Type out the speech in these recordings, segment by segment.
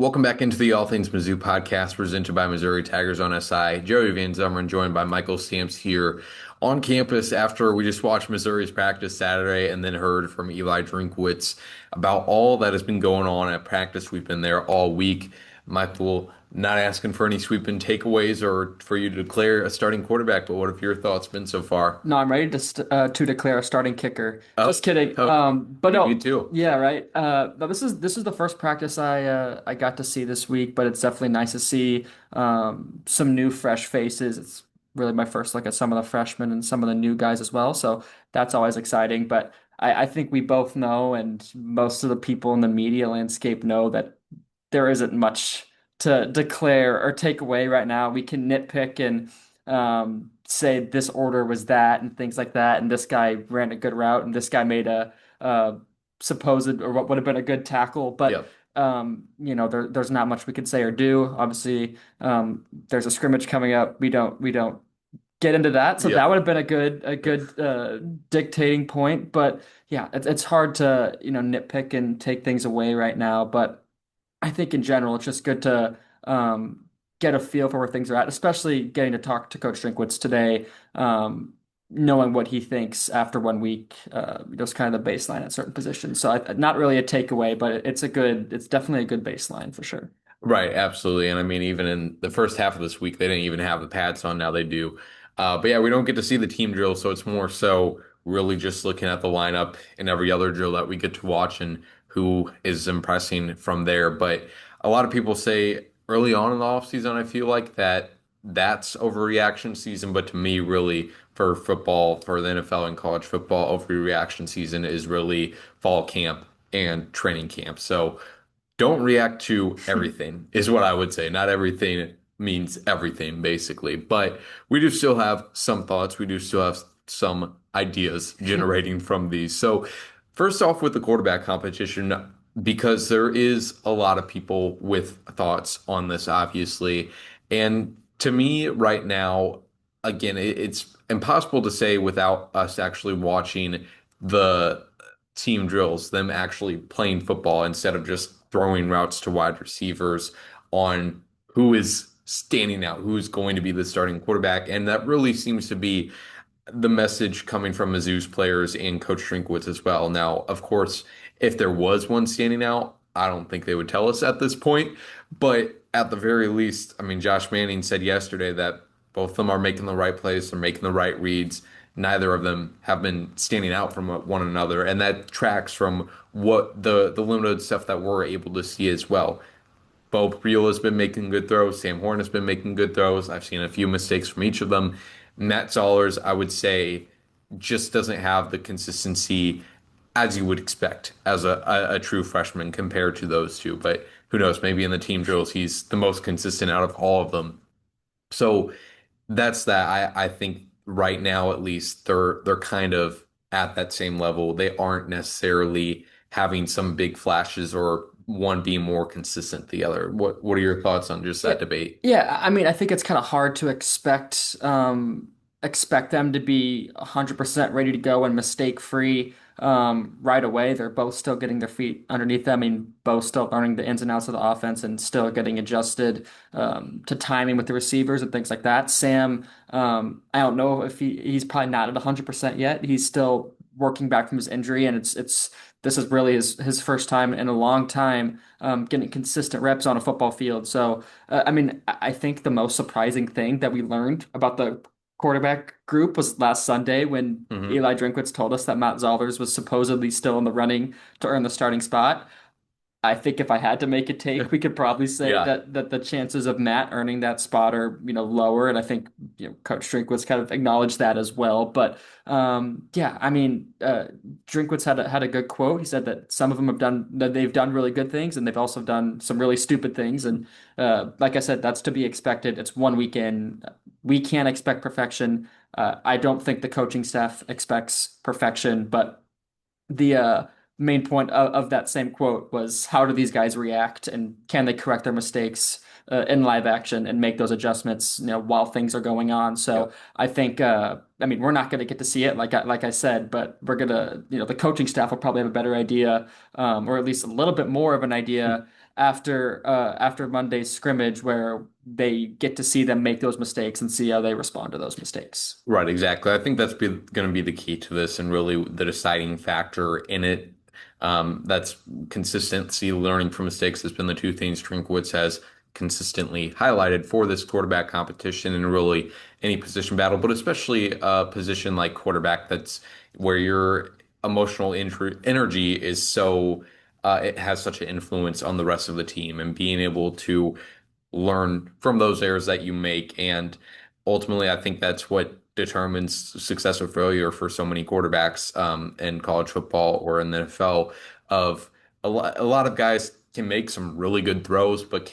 Welcome back into the All Things Mizzou podcast presented by Missouri Tigers on SI. Joey Van Zummeren joined by Michael Stamps here on campus after we just watched Missouri's practice Saturday and then heard from Eli Drinkwitz about all that has been going on at practice. We've been there all week. Michael, not asking for any sweeping takeaways or for you to declare a starting quarterback, but what have your thoughts been so far? No, I'm ready to declare a starting kicker. Oh, Just kidding. okay. But Me no, too. yeah, right. No, this is the first practice I got to see this week, but it's definitely nice to see some new fresh faces. It's really my first look at some of the freshmen and some of the new guys as well, so that's always exciting. But I think we both know, and most of the people in the media landscape know that there isn't much to declare or take away right now. We can nitpick and say this order was that and things like that, and this guy ran a good route, and this guy made a supposed or what would have been a good tackle, but Yep. there's not much we could say or do. Obviously, there's a scrimmage coming up. We don't get into that, so that Yep. would have been a good dictating point. But yeah, it's hard to nitpick and take things away right now, but. I think in general, it's just good to get a feel for where things are at, especially getting to talk to Coach Drinkwitz today, knowing what he thinks after 1 week, just kind of the baseline at certain positions. So not really a takeaway, but it's definitely a good baseline for sure. Right, absolutely. And I mean, even in the first half of this week, they didn't even have the pads on. Now they do. But yeah, we don't get to see the team drill, so it's more so really just looking at the lineup and every other drill that we get to watch and who is impressing from there. But a lot of people say early on in the offseason, I feel like that's overreaction season. But to me, really, for football, for the NFL and college football, overreaction season is really fall camp and training camp. So don't react to everything is what I would say. Not everything means everything, basically. But we do still have some thoughts. We do still have some ideas generating from these. So first off, with the quarterback competition, because there is a lot of people with thoughts on this, obviously. And to me, right now, again, it's impossible to say without us actually watching the team drills, them actually playing football instead of just throwing routes to wide receivers on who is standing out, who's going to be the starting quarterback. And that really seems to be the message coming from Mizzou's players and Coach Drinkwitz as well. Now, of course, if there was one standing out, I don't think they would tell us at this point. But at the very least, I mean, Josh Manning said yesterday that both of them are making the right plays, they're making the right reads. Neither of them have been standing out from one another, and that tracks from what the limited stuff that we're able to see as well. Bo Priel has been making good throws. Sam Horn has been making good throws. I've seen a few mistakes from each of them. Matt Zollers, I would say, just doesn't have the consistency as you would expect as a true freshman compared to those two. But who knows? Maybe in the team drills, he's the most consistent out of all of them. So that's that. I think right now, at least, they're kind of at that same level. They aren't necessarily having some big flashes or one being more consistent than the other. What are your thoughts on just Yeah, that debate? yeah. I mean, I think it's kind of hard to expect them to be 100% ready to go and mistake free right away. They're both still getting their feet underneath them. I mean, both still learning the ins and outs of the offense and still getting adjusted to timing with the receivers and things like that. Sam, I don't know if he's probably not at 100% yet. He's still working back from his injury, and it's this is really his first time in a long time getting consistent reps on a football field. So, I mean, I think the most surprising thing that we learned about the quarterback group was last Sunday when Hmm. Eli Drinkwitz told us that Matt Zollers was supposedly still in the running to earn the starting spot. I think if I had to make a take, we could probably say Yeah. that the chances of Matt earning that spot are, lower. And I think, Coach Drinkwitz kind of acknowledged that as well. But yeah, I mean, Drinkwitz had a good quote. He said that some of them that they've done really good things, and they've also done some really stupid things. And like I said, that's to be expected. It's 1 weekend. We can't expect perfection. I don't think the coaching staff expects perfection, but the main point of that same quote was how do these guys react and can they correct their mistakes in live action and make those adjustments while things are going on. So Yep. I think I mean we're not going to get to see it like I said, but we're gonna the coaching staff will probably have a better idea or at least a little bit more of an idea after Monday's scrimmage where they get to see them make those mistakes and see how they respond to those mistakes. Right, exactly. I think that's going to be the key to this and really the deciding factor in it. That's consistency, learning from mistakes has been the two things Drinkwitz has consistently highlighted for this quarterback competition and really any position battle, but especially a position like quarterback that's where your emotional energy is so it has such an influence on the rest of the team and being able to learn from those errors that you make. And ultimately, I think that's what determines success or failure for so many quarterbacks in college football or in the NFL. Of a lot of guys can make some really good throws, but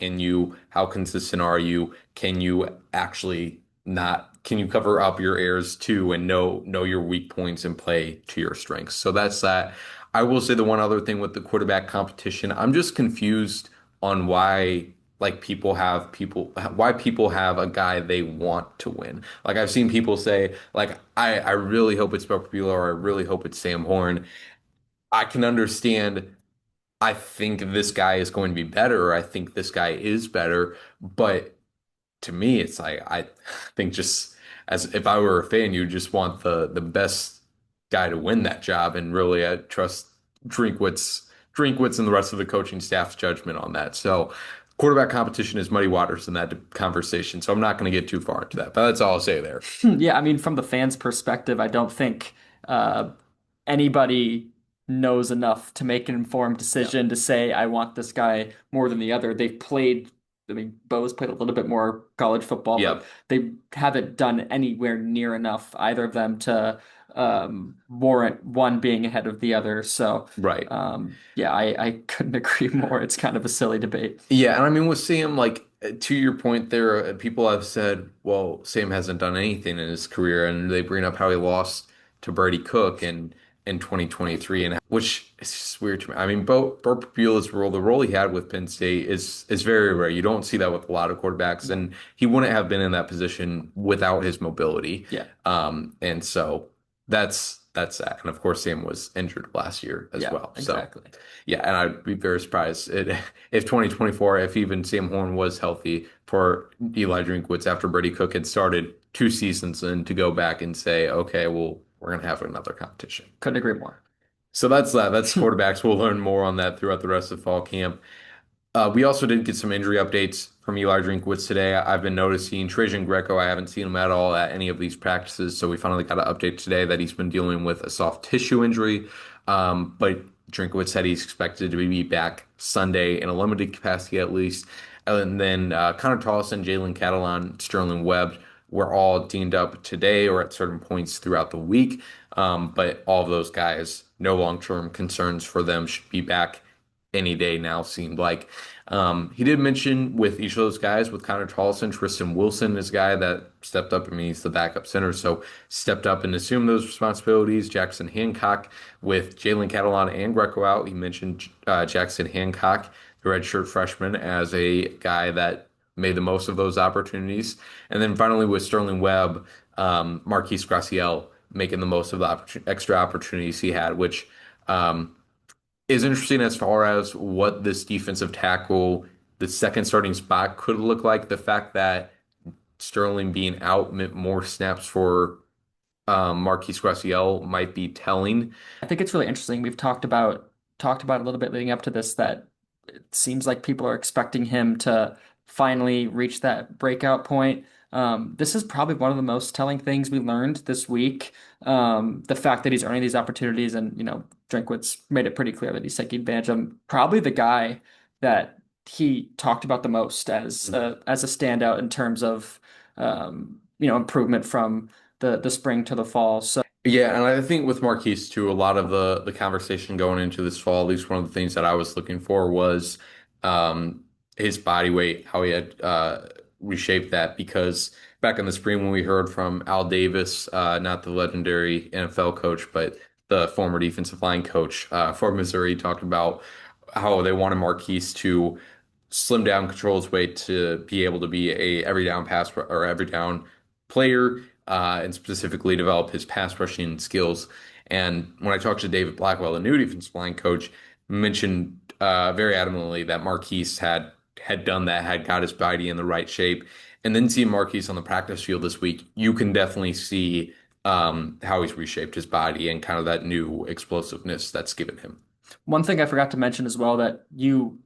how consistent are you? Can you actually not, can you cover up your errors too and know your weak points and play to your strengths? So that's that. I will say the one other thing with the quarterback competition, I'm just confused on why people have a guy they want to win. Like I've seen people say, like, I really hope it's Beau Pribula or I really hope it's Sam Horn. I can understand I think this guy is going to be better, or I think this guy is better, but to me, it's like I think just as if I were a fan, you just want the best guy to win that job, and really I trust Drinkwitz and the rest of the coaching staff's judgment on that. So quarterback competition is muddy waters in that conversation, so I'm not going to get too far into that, but that's all I'll say there. Yeah, I mean, from the fans' perspective, I don't think uh, anybody knows enough to make an informed Yeah. decision to say, I want this guy more than the other. They've played, I mean, Bo's played a little bit more college football, but Yep. they haven't done anywhere near enough, either of them, to warrant one being ahead of the other. So, Right. yeah, I couldn't agree more. It's kind of a silly debate. Yeah, and I mean with Sam, like to your point there, people have said, well, Sam hasn't done anything in his career, and they bring up how he lost to Brady Cook in 2023, and which is just weird to me. I mean, Bo Pribula's role, the role he had with Penn State is very rare. You don't see that with a lot of quarterbacks, and he wouldn't have been in that position without his mobility. Yeah, And so that's that. And of course, Sam was injured last year as yeah, well. So. exactly. Yeah, and I'd be very surprised if 2024, if even Sam Horn was healthy for Eli Drinkwitz after Brady Cook had started 2 seasons in to go back and say, okay, well, we're gonna have another competition. Couldn't agree more. So that's that. That's quarterbacks. We'll learn more on that throughout the rest of fall camp. We also did get some injury updates from Eli Drinkwitz today. I've been noticing Trajan Greco. I haven't seen him at all at any of these practices, so we finally got an update today that he's been dealing with a soft tissue injury. But Drinkwitz said he's expected to be back Sunday in a limited capacity at least. And then Connor Tolleson, Jalen Catalon, Sterling Webb were all deemed up today or at certain points throughout the week. But all of those guys, no long-term concerns for them, should be back any day now, seemed like. He did mention with each of those guys, with Connor Tolleson, Tristan Wilson is a guy that stepped up. I mean, he's the backup center, so stepped up and assumed those responsibilities. Jackson Hancock with Jalen Catalon and Greco out. He mentioned Jackson Hancock, the redshirt freshman, as a guy that made the most of those opportunities. And then finally with Sterling Webb, Marquise Graciel making the most of the extra opportunities he had, which is interesting as far as what this defensive tackle, the second starting spot could look like. The fact that Sterling being out meant more snaps for Marquise Graciel might be telling. I think it's really interesting. We've talked about a little bit leading up to this that it seems like people are expecting him to finally reach that breakout point. This is probably one of the most telling things we learned this week. The fact that he's earning these opportunities, and Drinkwitz made it pretty clear that he's taking advantage of him. Probably the guy that he talked about the most as a standout in terms of improvement from the spring to the fall. So. Yeah, and I think with Marquise too, a lot of the conversation going into this fall, at least one of the things that I was looking for was um, his body weight, how he had reshaped that. Because back in the spring, when we heard from Al Davis, not the legendary NFL coach, but the former defensive line coach for Missouri, talked about how they wanted Marquise to slim down, control his weight to be able to be a every down pass or every down player, and specifically develop his pass rushing skills. And when I talked to David Blackwell, the new defensive line coach, mentioned very adamantly that Marquise had done that, had got his body in the right shape, and then seeing Marquise on the practice field this week, you can definitely see how he's reshaped his body and kind of that new explosiveness that's given him. One thing I forgot to mention as well that you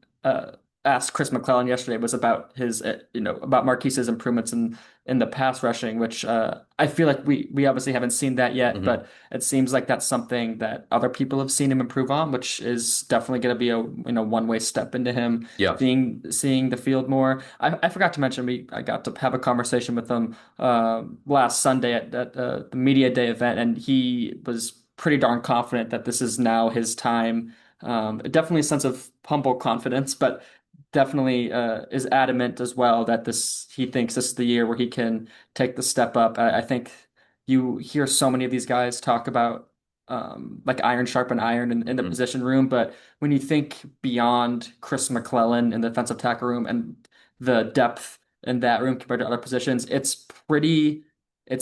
asked Chris McClellan yesterday was about his, about Marquise's improvements in the pass rushing, which I feel like we obviously haven't seen that yet, Hmm. but it seems like that's something that other people have seen him improve on, which is definitely going to be a one-way step into him Yeah. seeing the field more. I forgot to mention I got to have a conversation with him last Sunday at the media day event, and he was pretty darn confident that this is now his time. Definitely a sense of humble confidence, but definitely is adamant as well that this he thinks this is the year where he can take the step up. I think you hear so many of these guys talk about like iron sharpen iron in the Hmm. position room, but when you think beyond Chris McClellan in the defensive tackle room and the depth in that room compared to other positions, it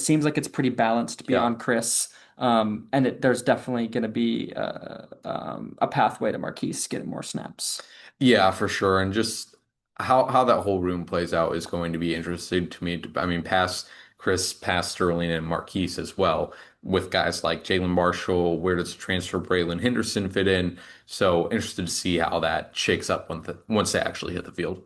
seems like it's pretty balanced Yeah. beyond Chris. And there's definitely going to be a pathway to Marquise getting more snaps. Yeah, for sure. And just how that whole room plays out is going to be interesting to me. I mean, past Chris, past Sterling, and Marquise as well, with guys like Jalen Marshall. Where does transfer Braylon Henderson fit in? So interested to see how that shakes up once they actually hit the field.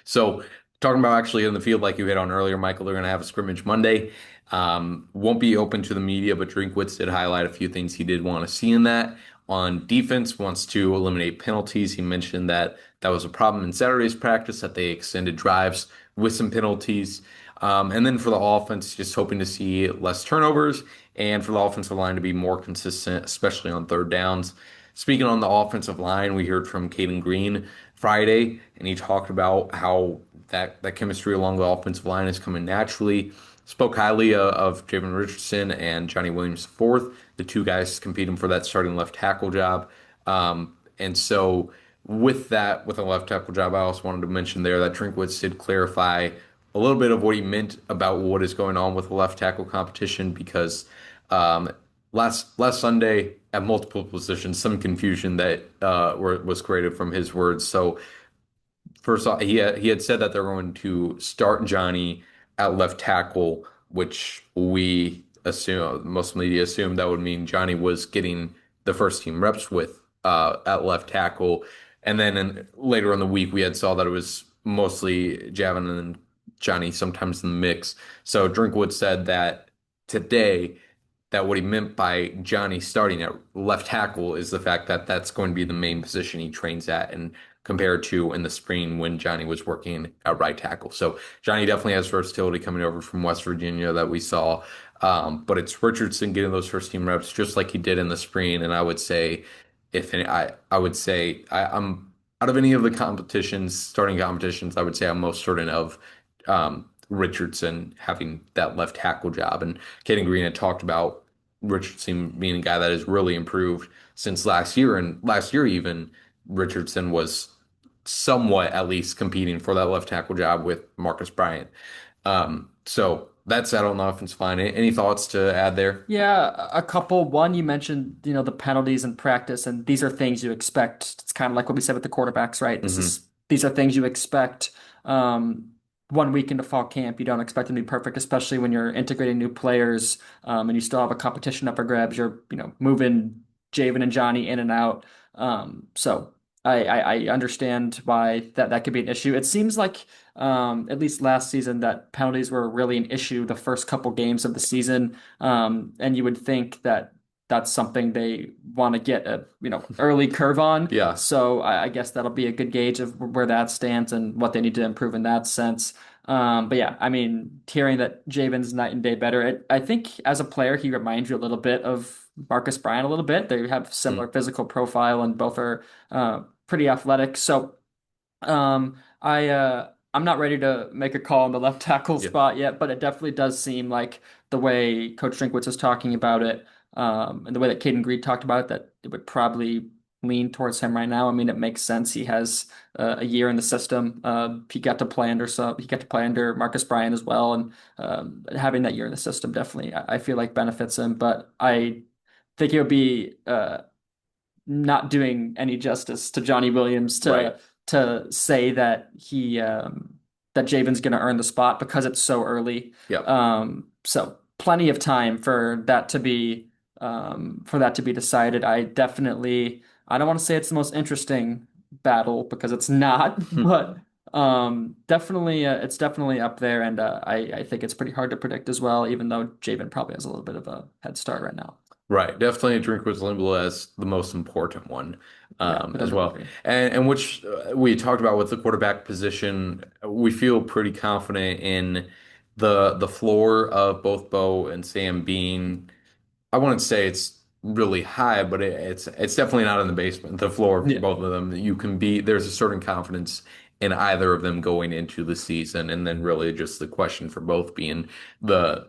So, talking about actually in the field, like you hit on earlier, Michael, they're going to have a scrimmage Monday. Won't be open to the media, but Drinkwitz did highlight a few things he did want to see in that. On defense, wants to eliminate penalties. He mentioned that that was a problem in Saturday's practice, that they extended drives with some penalties. And then for the offense, just hoping to see less turnovers and for the offensive line to be more consistent, especially on third downs. Speaking on the offensive line, we heard from Caden Green Friday, and he talked about how that chemistry along the offensive line is coming naturally. Spoke highly of Javen Richardson and Johnny Williams IV, the two guys competing for that starting left tackle job. And so, with that, with a left tackle job, I also wanted to mention there that Drinkwitz did clarify a little bit of what he meant about what is going on with the left tackle competition because um, last Sunday at multiple positions, some confusion that was created from his words. So first off, he had said that they're going to start Johnny at left tackle, which we assume most media assumed that would mean Johnny was getting the first team reps with at left tackle, and then later in the week we had saw that it was mostly Javin and Johnny sometimes in the mix. So Drinkwood said that today that what he meant by Johnny starting at left tackle is the fact that that's going to be the main position he trains at, and compared to in the spring when Johnny was working at right tackle. So Johnny definitely has versatility coming over from West Virginia that we saw. But it's Richardson getting those first team reps just like he did in the spring. And I would say, if any, I would say I'm out of any of the competitions, starting competitions, I would say I'm most certain of Richardson having that left tackle job. And Caden Green had talked about Richardson being a guy that has really improved since last year. And last year, even Richardson was somewhat at least competing for that left tackle job with Marcus Bryant. So that's that on the offensive line. Any thoughts to add there? Yeah, a couple. One, you mentioned, the penalties in practice, and these are things you expect. It's kind of like what we said with the quarterbacks, right? Hmm. These are things you expect. Um, 1 week into fall camp, you don't expect them to be perfect, especially when you're integrating new players, and you still have a competition up for grabs. You're, moving Javen and Johnny in and out. So I understand why that could be an issue. It seems like at least last season, that penalties were really an issue the first couple games of the season. And you would think that that's something they want to get a early curve on. Yeah. So I guess that'll be a good gauge of where that stands and what they need to improve in that sense. But yeah, I mean, hearing that Javen's night and day better, I think as a player, he reminds you a little bit of Marcus Bryant a little bit. They have similar Mm. physical profile and both are pretty athletic. So I'm not ready to make a call on the left tackle Yeah. spot yet, but it definitely does seem like the way Coach Drinkwitz is talking about it, and the way that Caden Greed talked about it, that it would probably lean towards him right now. I mean, it makes sense. He has a year in the system. He got to play under Marcus Bryant as well, and having that year in the system definitely I feel like benefits him. But I think it would be not doing any justice to Johnny Williams Right. to say that that Javen's going to earn the spot because it's so early. Yep. So plenty of time for that to be decided. I don't want to say it's the most interesting battle because it's not, but definitely it's definitely up there, and I think it's pretty hard to predict as well, even though Javen probably has a little bit of a head start right now. Right, definitely Drinkwitz label as the most important one Yeah, I as definitely well. agree. And which we talked about with the quarterback position, we feel pretty confident in the floor of both Bo and Sam being I wouldn't say it's really high, but it's definitely not in the basement. The floor for Yeah. both of them, you can be there's a certain confidence in either of them going into the season, and then really just the question for both being the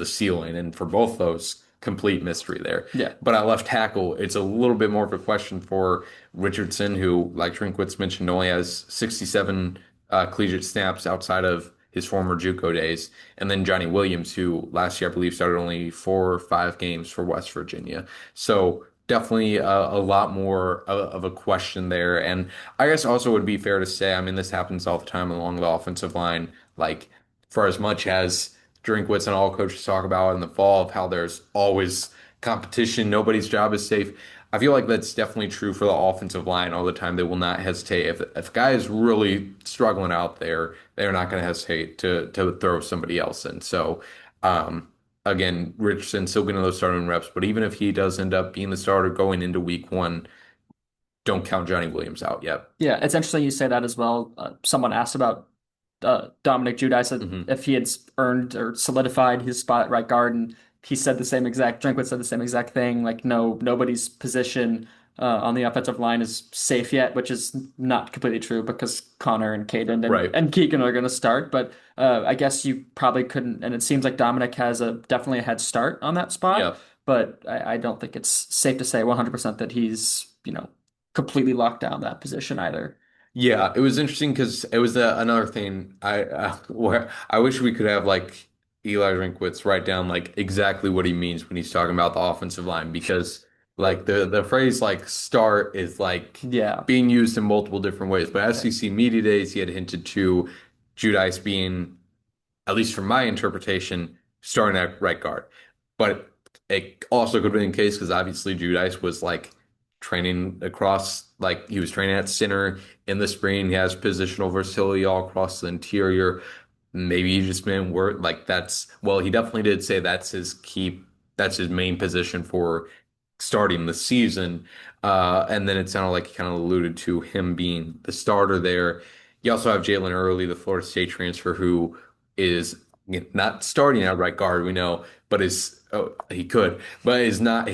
ceiling, and for both those complete mystery there. Yeah. But at left tackle, it's a little bit more of a question for Richardson, who, like Drinkwitz mentioned, only has 67 collegiate snaps outside of his former JUCO days. And then Johnny Williams, who last year I believe started only 4 or 5 games for West Virginia. So definitely a lot more of a question there. And I guess also would be fair to say, I mean, this happens all the time along the offensive line. Like for as much as Drinkwitz and all coaches talk about in the fall of how there's always competition, nobody's job is safe. I feel like that's definitely true for the offensive line all the time. They will not hesitate. If a guy is really struggling out there, they're not going to hesitate to throw somebody else in. So, again, Richardson still getting those starting reps, but even if he does end up being the starter going into week one, don't count Johnny Williams out yet. Yeah, it's interesting you say that as well. Someone asked about Dominic Judice said Hmm. if he had earned or solidified his spot at right guard, and he said the same exact. Drinkwitz said the same exact thing. Like, no, nobody's position on the offensive line is safe yet, which is not completely true because Connor and Caden Right. and Keegan are going to start. But I guess you probably couldn't. And it seems like Dominic has a definitely a head start on that spot. Yeah. But I don't think it's safe to say 100% that he's completely locked down that position either. Yeah, it was interesting because it was another thing where I wish we could have like Eli Drinkwitz write down like exactly what he means when he's talking about the offensive line because like the phrase like start is like Yeah. being used in multiple different ways. But Right. SEC Media Days, he had hinted to Judice being, at least from my interpretation, starting at right guard. But it also could have been the case because obviously Judice was like training across, like he was training at center in the spring. He has positional versatility all across the interior. Maybe he just meant work like that's, well, he definitely did say that's his main position for starting the season. And then it sounded like he kind of alluded to him being the starter there. You also have Jalen Early, the Florida State transfer, who is not starting at right guard, we know, but is he could, but is not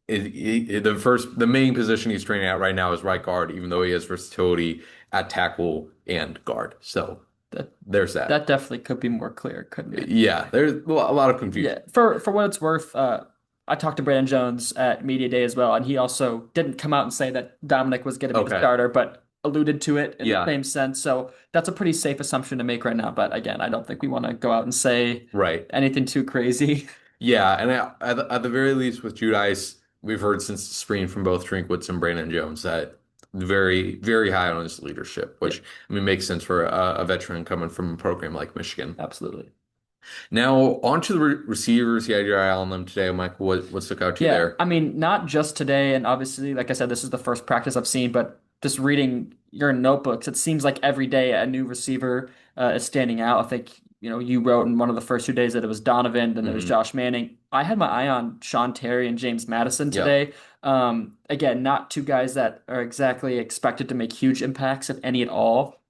the main position he's training at right now is right guard, even though he has versatility at tackle and guard. So That there's that. that definitely could be more clear, couldn't it? Yeah, there's a lot of Yeah. confusion. For what it's worth, I talked to Brandon Jones at Media Day as well, and he also didn't come out and say that Dominic was going to be the Okay. starter, but alluded to it in the Yeah, same sense. So that's a pretty safe assumption to make right now. But again, I don't think we want to go out and say right. anything too crazy. Yeah, and at the very least with Judice, we've heard since the spring from both Drinkwitz and Brandon Jones that very, very high on his leadership, Yeah, which I mean makes sense for a veteran coming from a program like Michigan. absolutely. Now, on to the receivers. You had your eye on them today, Michael. What stuck out to you Yeah, there? I mean, not just today, and obviously, like I said, this is the first practice I've seen, but just reading your notebooks, it seems like every day a new receiver is standing out. I think, you wrote in one of the first 2 days that it was Donovan, then there was Hmm. Josh Manning. I had my eye on Sean Terry and James Madison Yeah. today. Again, not two guys that are exactly expected to make huge impacts, if any at all,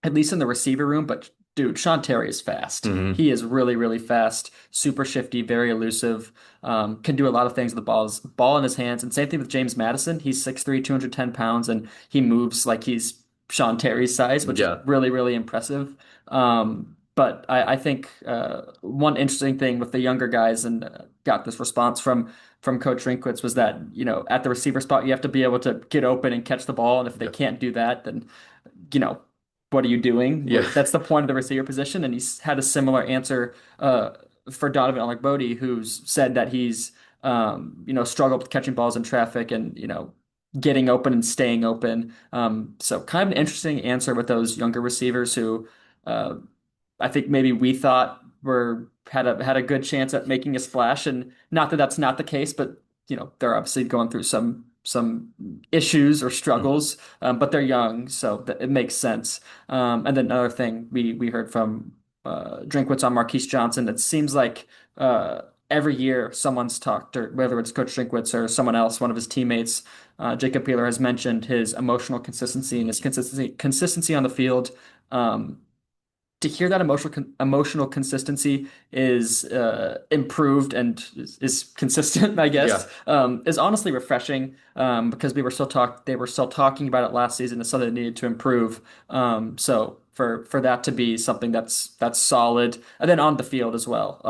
at least in the receiver room. But dude, Sean Terry is fast. Hmm. He is really, really fast, super shifty, very elusive. Can do a lot of things with the ball in his hands. And same thing with James Madison. He's 6'3", 210 pounds, and he moves like he's Sean Terry's size, which is Yeah. really, really impressive. But I think one interesting thing with the younger guys, and got this response from Coach Drinkwitz, was that at the receiver spot you have to be able to get open and catch the ball, and if they Yeah. can't do that, then you know, what are you doing? Yeah. That's the point of the receiver position. And he's had a similar answer for Donovan Olakbode, who's said that he's struggled with catching balls in traffic, and getting open and staying open. So kind of an interesting answer with those younger receivers who uh, I think maybe we thought were had a good chance at making a splash, and not that that's not the case, but they're obviously going through some issues or struggles, but they're young, so it makes sense. And then another thing we heard from Drinkwitz on Marquise Johnson, it seems like every year someone's talked, or whether it's Coach Drinkwitz or someone else, one of his teammates, Jacob Peeler has mentioned his emotional consistency and his consistency on the field. Um, to hear that emotional consistency is improved and is consistent, I Yeah. guess, is honestly refreshing. Because they were still talking about it last season as something that needed to improve. So for that to be something that's solid, and then on the field as well,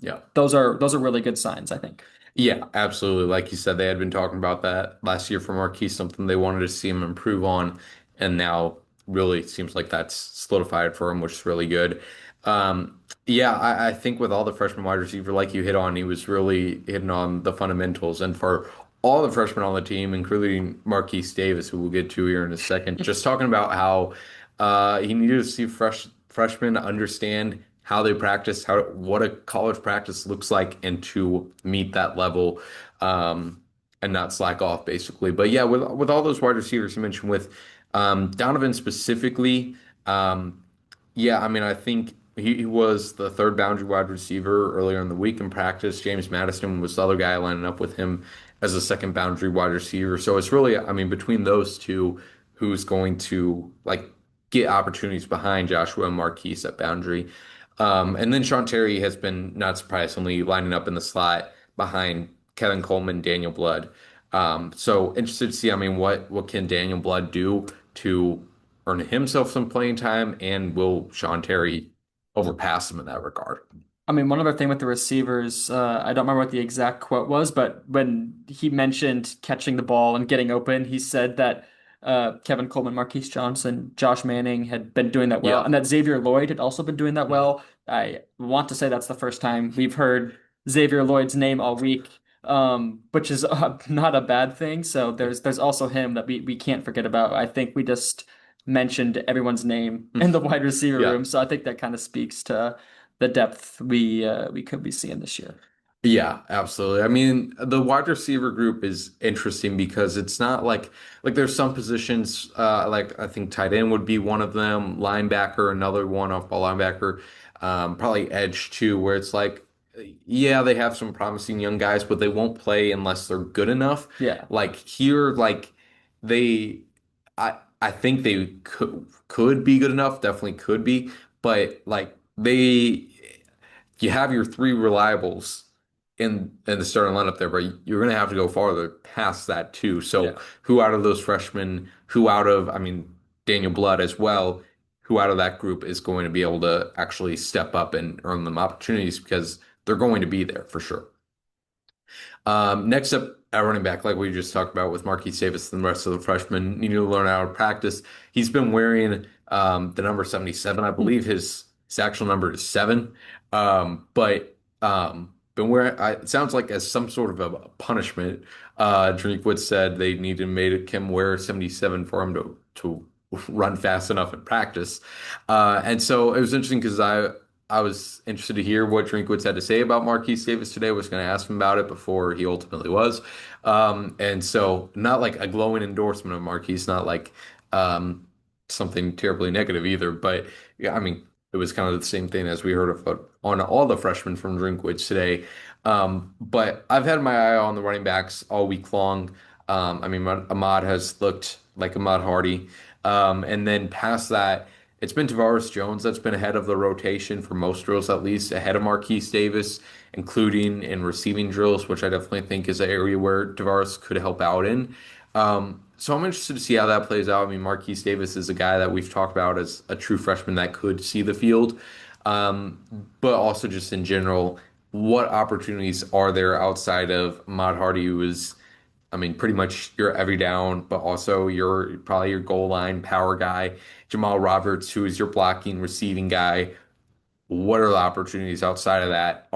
Yeah. those are really good signs, I think. Yeah, absolutely. Like you said, they had been talking about that last year for Marquise, something they wanted to see him improve on, and now really seems like that's solidified for him, which is really good. Yeah, I think with all the freshman wide receiver, like you hit on, he was really hitting on the fundamentals, and for all the freshmen on the team, including Marquise Davis, who we'll get to here in a second, just talking about how he needed to see freshmen understand how they practice, how what a college practice looks like, and to meet that level, and not slack off, basically. But yeah, with all those wide receivers you mentioned, with Donovan specifically, yeah, I mean, I think he was the third boundary wide receiver earlier in the week in practice. James Madison was the other guy lining up with him as a second boundary wide receiver. So it's really, I mean, between those two, who's going to like get opportunities behind Joshua and Marquise at boundary. And then Sean Terry has been, not surprisingly, lining up in the slot behind Kevin Coleman, Daniel Blood. So interested to see, I mean, what can Daniel Blood do to earn himself some playing time, and will Sean Terry overpass him in that regard? I mean, one other thing with the receivers, I don't remember what the exact quote was, but when he mentioned catching the ball and getting open, he said that Kevin Coleman, Marquise Johnson, Josh Manning had been doing that well, Yeah. and that Xavier Lloyd had also been doing that well. I want to say that's the first time we've heard Xavier Lloyd's name all week, which is not a bad thing. So there's also him that we can't forget about. I think we just mentioned everyone's name in the wide receiver Yeah. room, so I think that kind of speaks to the depth we could be seeing this year. Yeah, absolutely. I mean, the wide receiver group is interesting because it's not like there's some positions like I think tight end would be one of them, linebacker, another one, off ball linebacker, probably edge too, where it's like, yeah, they have some promising young guys, but they won't play unless they're good enough. Yeah. Like here, like they, I think they could be good enough, definitely could be, but like they you have your three reliables in the starting lineup there, but you're going to have to go farther past that too. So Yeah. who out of those freshmen, who out of, I mean, Daniel Blood as well, who out of that group is going to be able to actually step up and earn them opportunities because they're going to be there for sure. Next up at running back, like we just talked about with Marquis Davis and the rest of the freshmen, need to learn how to practice. He's been wearing the number 77. I believe his actual number is 7. But been wearing, it sounds like as some sort of a punishment. Drinkwitz said they need to make him wear 77 for him to run fast enough in practice. And so it was interesting because I was interested to hear what Drinkwitz had to say about Marquise Davis today. Was going to ask him about it before he ultimately was. And so not like a glowing endorsement of Marquise, not like something terribly negative either. But yeah, I mean, it was kind of the same thing as we heard of on all the freshmen from Drinkwitz today. But I've had my eye on the running backs all week long. I mean, Ahmad has looked like Ahmad Hardy. And then past that, it's been Tavares Jones that's been ahead of the rotation for most drills, at least ahead of Marquise Davis, including in receiving drills, which I definitely think is an area where Tavares could help out in. So I'm interested to see how that plays out. I mean, Marquise Davis is a guy that we've talked about as a true freshman that could see the field. Um, but also just in general, what opportunities are there outside of Ahmad Hardy, who is, I mean, pretty much your every down, but also your probably your goal line power guy. Jamal Roberts, who is your blocking, receiving guy. What are the opportunities outside of that?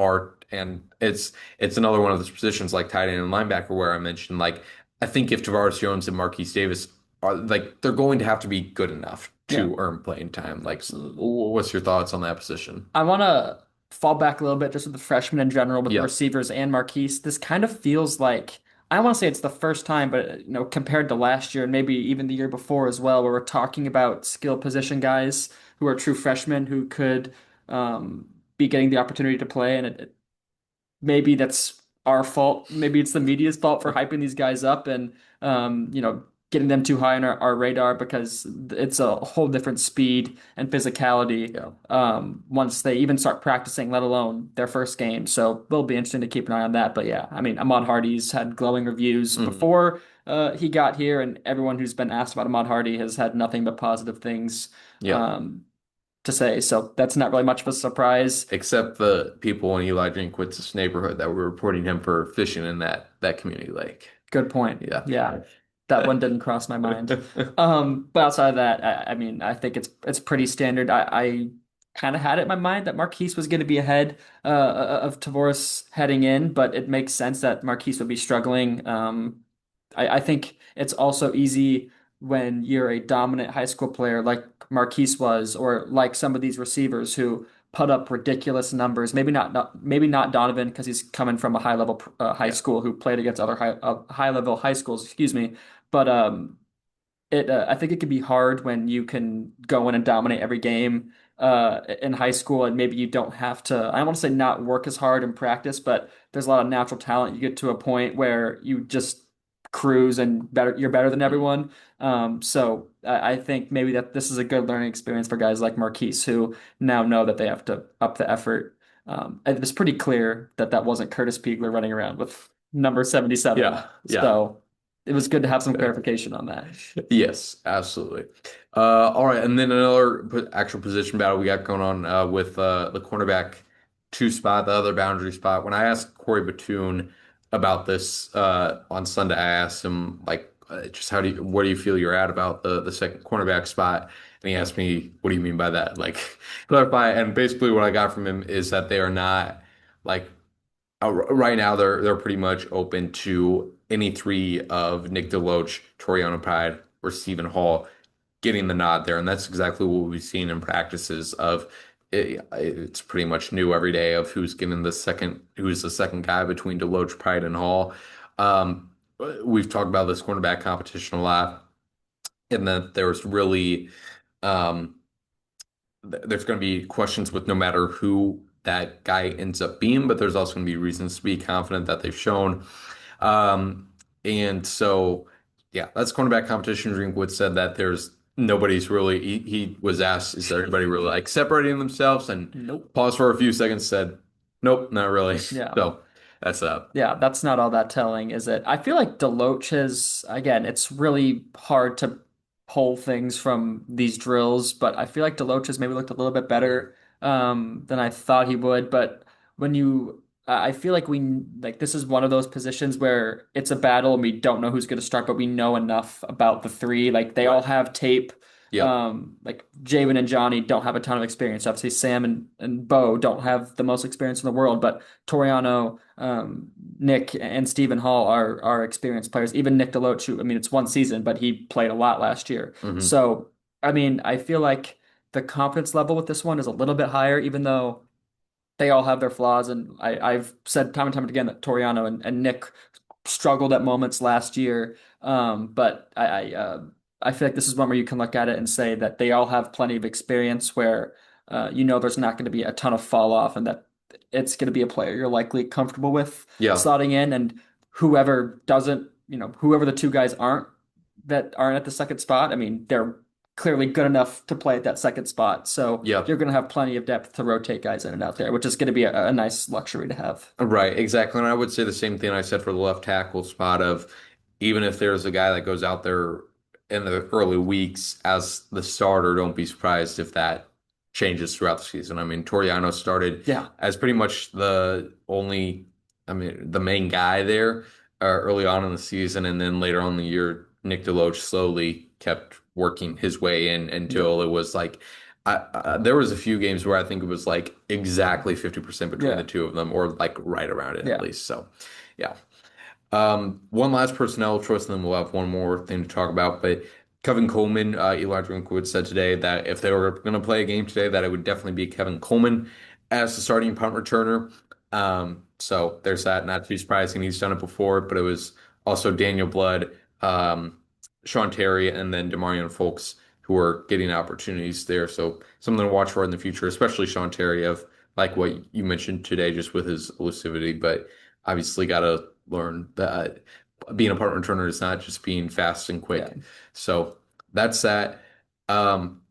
And it's another one of those positions like tight end and linebacker where I mentioned like I think if Tavares Jones and Marquise Davis are like they're going to have to be good enough Yeah, to earn playing time. Like, absolutely. what's your thoughts on that position? I want to fall back a little bit just with the freshmen in general, with the Yeah. receivers and Marquise. This kind of feels like I don't want to say it's the first time, but compared to last year and maybe even the year before as well, where we're talking about skill position guys who are true freshmen who could be getting the opportunity to play, and maybe that's our fault. Maybe it's the media's fault for hyping these guys up and getting them too high on our radar because it's a whole different speed and physicality Yeah. once they even start practicing, let alone their first game. So it'll be interesting to keep an eye on that. But yeah, I mean, Ahmad Hardy's had glowing reviews Mhm. before he got here, and everyone who's been asked about Ahmad Hardy has had nothing but positive things. Yeah. Um, to say, so that's not really much of a surprise. Except the people in Eli Drinkwitz's neighborhood that were reporting him for fishing in that community lake. Good point. Yeah. Yeah, that one didn't cross my mind. But outside of that, I mean, I think it's pretty standard. I kind of had it in my mind that Marquise was going to be ahead of Tavoris heading in, but it makes sense that Marquise would be struggling. I think it's also easy when you're a dominant high school player like Marquise was, or like some of these receivers who put up ridiculous numbers. Maybe not Donovan because he's coming from a high level high Yeah. school who played against other high level high schools. Excuse me, but it I think it can be hard when you can go in and dominate every game in high school, and maybe you don't have to. I don't want to say not work as hard in practice, but there's a lot of natural talent. You get to a point where you just cruise and you're better than Mhm. everyone. So I think maybe that this is a good learning experience for guys like Marquise who now know that they have to up the effort. It was pretty clear that that wasn't Curtis Piegler running around with number 77. Yeah. Yeah. So it was good to have some clarification on that. Yes, absolutely. All right, and then another actual position battle we got going on with the cornerback two spot, the other boundary spot. When I asked Corey Batoon about this on Sunday, I asked him like, just what do you feel you're at about the second cornerback spot? And he asked me, what do you mean by that? Like, clarify. And basically, what I got from him is that they are not like right now, they're pretty much open to any three of Nick DeLoach, Toriano Pride, or Stephen Hall getting the nod there, and that's exactly what we've seen in practices. It's pretty much new every day of who's the second guy between DeLoach, Pride, and Hall. Um, we've talked about this cornerback competition a lot, and that there's really um, there's going to be questions with no matter who that guy ends up being, but there's also going to be reasons to be confident that they've shown. Um, and so, yeah, that's cornerback competition. Drinkwitz said that there's nobody's really, he was asked, is there anybody really like separating themselves? And Nope. paused for a few seconds, said, nope, not really. Yeah. So that's Yeah, that's not all that telling, is it? I feel like Deloach has, again, it's really hard to pull things from these drills, but I feel like Deloach has maybe looked a little bit better than I thought he would. But when I feel like like this is one of those positions where it's a battle and we don't know who's going to start, but we know enough about the three. Like they all right. have tape. Yep. Like Javen and Johnny don't have a ton of experience. Obviously, Sam and Bo don't have the most experience in the world, but Toriano, Nick, and Stephen Hall are experienced players. Even Nick Deloach, who, I mean, it's one season, but he played a lot last year. Hmm. So, I mean, I feel like the confidence level with this one is a little bit higher, even though they all have their flaws. And I've said time and time again that Toriano and Nick struggled at moments last year. But I feel like this is one where you can look at it and say that they all have plenty of experience where there's not going to be a ton of fall off and that it's going to be a player you're likely comfortable with Yeah. slotting in, and whoever doesn't, whoever the two guys aren't at the second spot, I mean, they're clearly good enough to play at that second spot. So Yep. you're going to have plenty of depth to rotate guys in and out there, which is going to be a nice luxury to have. Right, exactly. And I would say the same thing I said for the left tackle spot of even if there's a guy that goes out there in the early weeks as the starter, don't be surprised if that changes throughout the season. I mean, Toriano started Yeah. as pretty much the main guy there early on in the season, and then later on in the year, Nick DeLoach slowly kept working his way in Yep. until it was like there was a few games where I think it was like exactly 50% between the Yeah. two of them, or like right around it at Yeah. least. So, yeah. One last personnel choice, and then we'll have one more thing to talk about. But Kevin Coleman, Eli Drinkwitz said today that if they were going to play a game today, that it would definitely be Kevin Coleman as the starting punt returner. So there's that. Not too surprising. He's done it before, but it was also Daniel Blood, Sean Terry, and then Demarion Folks who are getting opportunities there. So something to watch for in the future, especially Sean Terry of like what you mentioned today, just with his elusivity. But obviously, got to learn that being a punt returner is not just being fast and Yeah. quick. So that's that. Um,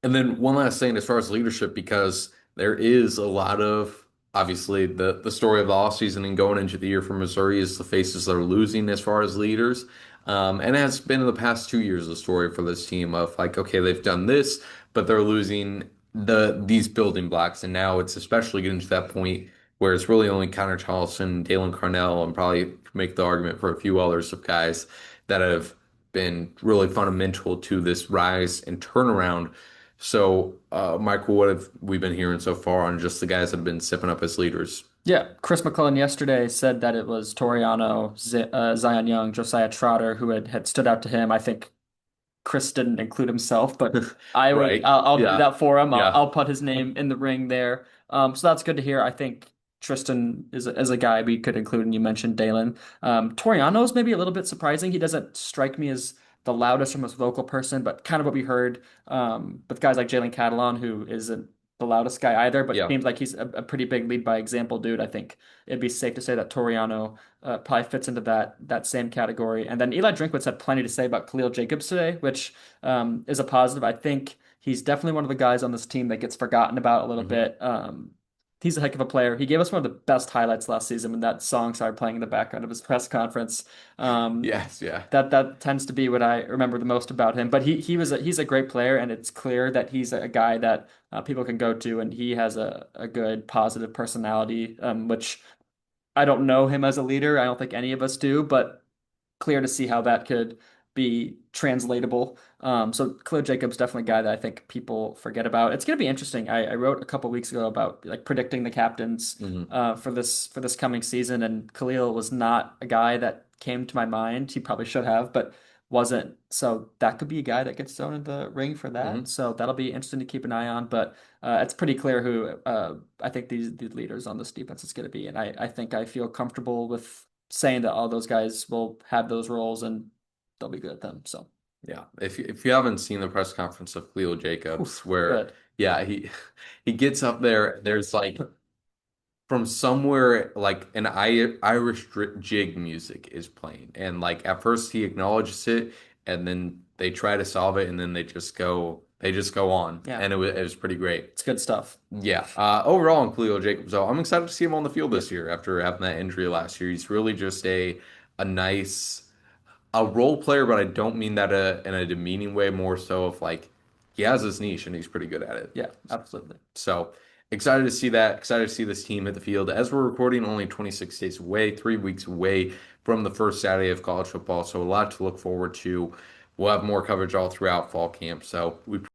and then one last thing as far as leadership, because there is a lot of obviously the story of the offseason and going into the year for Missouri is the faces that are losing as far as leaders. And it has been in the past 2 years the story for this team of like, okay, they've done this, but they're losing these building blocks. And now it's especially getting to that point where it's really only Connor Charleston, Dalen Carnell, and probably make the argument for a few others of guys that have been really fundamental to this rise and turnaround. So, Michael, what have we been hearing so far on just the guys that have been stepping up as leaders? Yeah, Chris McClellan yesterday said that it was Toriano, Zion Young, Josiah Trotter who had stood out to him. I think Chris didn't include himself, but Right. I'll do Yeah. that for him. Yeah. I'll put his name in the ring there. So that's good to hear. I think Tristan is a guy we could include, and you mentioned Dalen. Toriano's maybe a little bit surprising. He doesn't strike me as the loudest or most vocal person, but kind of what we heard with guys like Jalen Catalon, who isn't the loudest guy either, but Yeah. seems like he's a pretty big lead by example dude. I think it'd be safe to say that Toriano probably fits into that same category. And then Eli Drinkwitz had plenty to say about Khalil Jacobs today, which is a positive. I think he's definitely one of the guys on this team that gets forgotten about a little Hmm. bit. He's a heck of a player. He gave us one of the best highlights last season when that song started playing in the background of his press conference. Um, Yes. Yeah. that tends to be what I remember the most about him. But he's a great player, and it's clear that he's a guy that people can go to, and he has a good positive personality, which I don't know him as a leader. I don't think any of us do, but clear to see how that could be translatable. So Khalil Jacobs definitely a guy that I think people forget about. It's going to be interesting. I wrote a couple weeks ago about like predicting the captains Hmm. for this coming season, and Khalil was not a guy that came to my mind. He probably should have, but wasn't. So that could be a guy that gets thrown in the ring for that. Hmm. So that'll be interesting to keep an eye on. But it's pretty clear who I think these leaders on this defense is going to be, and I think I feel comfortable with saying that all those guys will have those roles and they'll be good at them. So, Yeah. If you haven't seen the press conference of Cleo Jacobs, oof, where good. yeah, he gets up there, there's like from somewhere like an Irish jig music is playing. And like at first he acknowledges it and then they try to solve it and then they just go on. Yeah, And it was pretty great. it's good stuff. Yeah. Overall in Khalil Jacobs, though, I'm excited to see him on the field Yeah, this year after having that injury last year. He's really just a nice a role player, but I don't mean that in a demeaning way, more so of like he has his niche and he's pretty good at it. yeah, absolutely. So excited to see that. Excited to see this team hit the field. As we're recording, only 26 days away, 3 weeks away from the first Saturday of college football. So a lot to look forward to. We'll have more coverage all throughout fall camp. So we